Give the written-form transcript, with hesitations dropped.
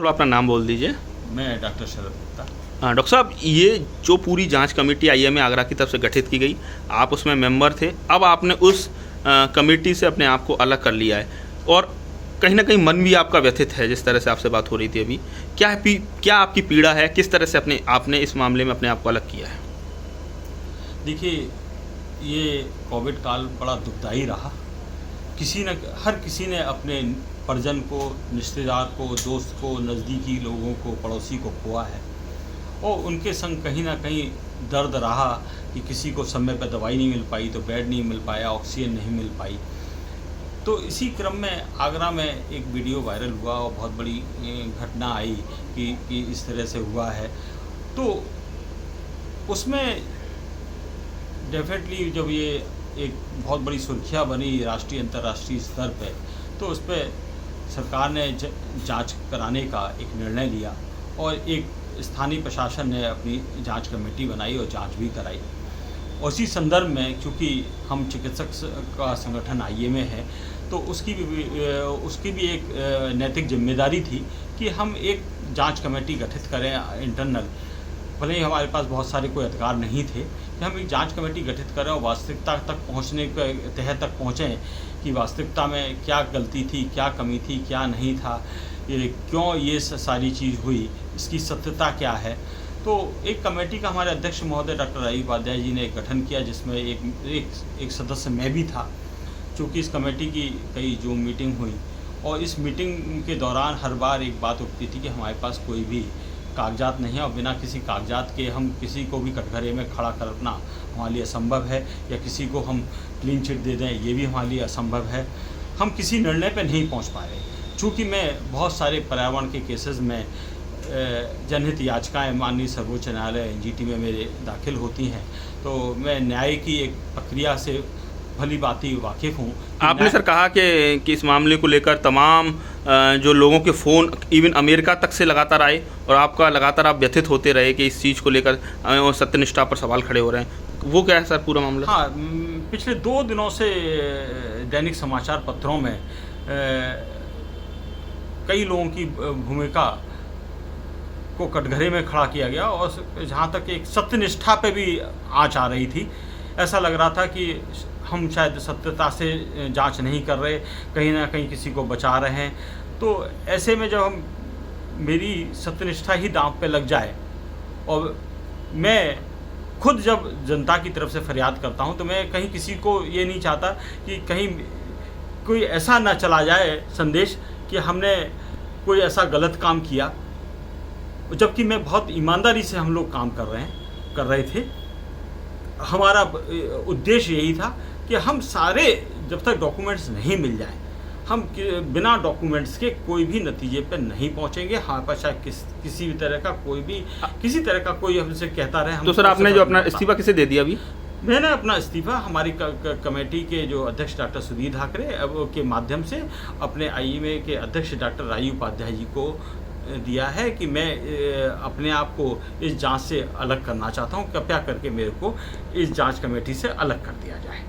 थोड़ा अपना नाम बोल दीजिए। मैं डॉक्टर शरद गुप्ता। हाँ डॉक्टर साहब, ये जो पूरी जांच कमेटी आईएमए आगरा की तरफ से गठित की गई, आप उसमें मेंबर थे, अब आपने उस कमेटी से अपने आप को अलग कर लिया है और कहीं ना कहीं मन भी आपका व्यथित है। जिस तरह से आपसे बात हो रही थी अभी, क्या आपकी पीड़ा है, किस तरह से आपने इस मामले में अपने आप को अलग किया है? देखिए, ये कोविड काल बड़ा दुखदाई रहा। हर किसी ने अपने परिजन को, रिश्तेदार को, दोस्त को, नज़दीकी लोगों को, पड़ोसी को खोआ है और उनके संग कहीं ना कहीं दर्द रहा कि किसी को समय पर दवाई नहीं मिल पाई, तो बेड नहीं मिल पाया, ऑक्सीजन नहीं मिल पाई। तो इसी क्रम में आगरा में एक वीडियो वायरल हुआ और बहुत बड़ी घटना आई कि इस तरह से हुआ है। तो उसमें डेफिनेटली जब ये एक बहुत बड़ी सुर्खियाँ बनी राष्ट्रीय अंतर्राष्ट्रीय स्तर पे, तो उस पर सरकार ने जांच कराने का एक निर्णय लिया और एक स्थानीय प्रशासन ने अपनी जांच कमेटी बनाई और जांच भी कराई। उसी संदर्भ में क्योंकि हम चिकित्सक का संगठन आईएमए है, तो उसकी भी एक नैतिक जिम्मेदारी थी कि हम एक जांच कमेटी गठित करें इंटरनल। भले ही हमारे पास बहुत सारे कोई अधिकार नहीं थे कि हम एक जांच कमेटी गठित करें और वास्तविकता तक पहुंचने के तह तक पहुंचें कि वास्तविकता में क्या गलती थी, क्या कमी थी, क्या नहीं था, क्यों ये सारी चीज़ हुई, इसकी सत्यता क्या है। तो एक कमेटी का हमारे अध्यक्ष महोदय डॉक्टर राजीव उपाध्याय जी ने गठन किया, जिसमें एक सदस्य मैं भी था। चूँकि इस कमेटी की कई जूम मीटिंग हुई और इस मीटिंग के दौरान हर बार एक बात उठती थी कि हमारे पास कोई भी कागजात नहीं है और बिना किसी कागजात के हम किसी को भी कटघरे में खड़ा करना हमारे लिए असंभव है, या किसी को हम क्लीन चिट दे दें ये भी हमारे लिए असंभव है। हम किसी निर्णय पर नहीं पहुंच पाए। चूँकि मैं बहुत सारे पर्यावरण के केसेस में जनहित याचिकाएं माननीय सर्वोच्च न्यायालय एनजीटी में मेरे दाखिल होती हैं, तो मैं न्याय की एक प्रक्रिया से भली भांति वाकिफ़ हूँ। आपने सर कहा कि इस मामले को लेकर तमाम जो लोगों के फ़ोन इवन अमेरिका तक से लगातार आए और आपका लगातार आप व्यथित होते रहे कि इस चीज़ को लेकर और सत्यनिष्ठा पर सवाल खड़े हो रहे हैं, वो क्या है सर पूरा मामला? हाँ, पिछले 2 दिनों से दैनिक समाचार पत्रों में कई लोगों की भूमिका को कटघरे में खड़ा किया गया और जहाँ तक एक सत्यनिष्ठा पे भी आँच आ रही थी। ऐसा लग रहा था कि हम शायद सत्यता से जांच नहीं कर रहे, कहीं ना कहीं किसी को बचा रहे हैं। तो ऐसे में जब मेरी सत्यनिष्ठा ही दांव पे लग जाए और मैं खुद जब जनता की तरफ से फरियाद करता हूं, तो मैं कहीं किसी को ये नहीं चाहता कि कहीं कोई ऐसा ना चला जाए संदेश कि हमने कोई ऐसा गलत काम किया, जबकि मैं बहुत ईमानदारी से हम लोग काम कर रहे थे। हमारा उद्देश्य यही था कि हम सारे, जब तक डॉक्यूमेंट्स नहीं मिल जाएं, हम बिना डॉक्यूमेंट्स के कोई भी नतीजे पर नहीं पहुंचेंगे। हाँ, पर शायद किसी तरह का कोई हमसे कहता रहे। तो सर आपने जो अपना इस्तीफा किसे दे दिया अभी? मैंने अपना इस्तीफा हमारी कमेटी के जो अध्यक्ष डॉक्टर सुधीर ठाकरे के माध्यम से अपने आईएमए के अध्यक्ष डॉक्टर राजीव उपाध्याय जी को दिया है कि मैं अपने आप को इस जांच से अलग करना चाहता हूं। कृपया करके मेरे को इस जांच कमेटी से अलग कर दिया जाए।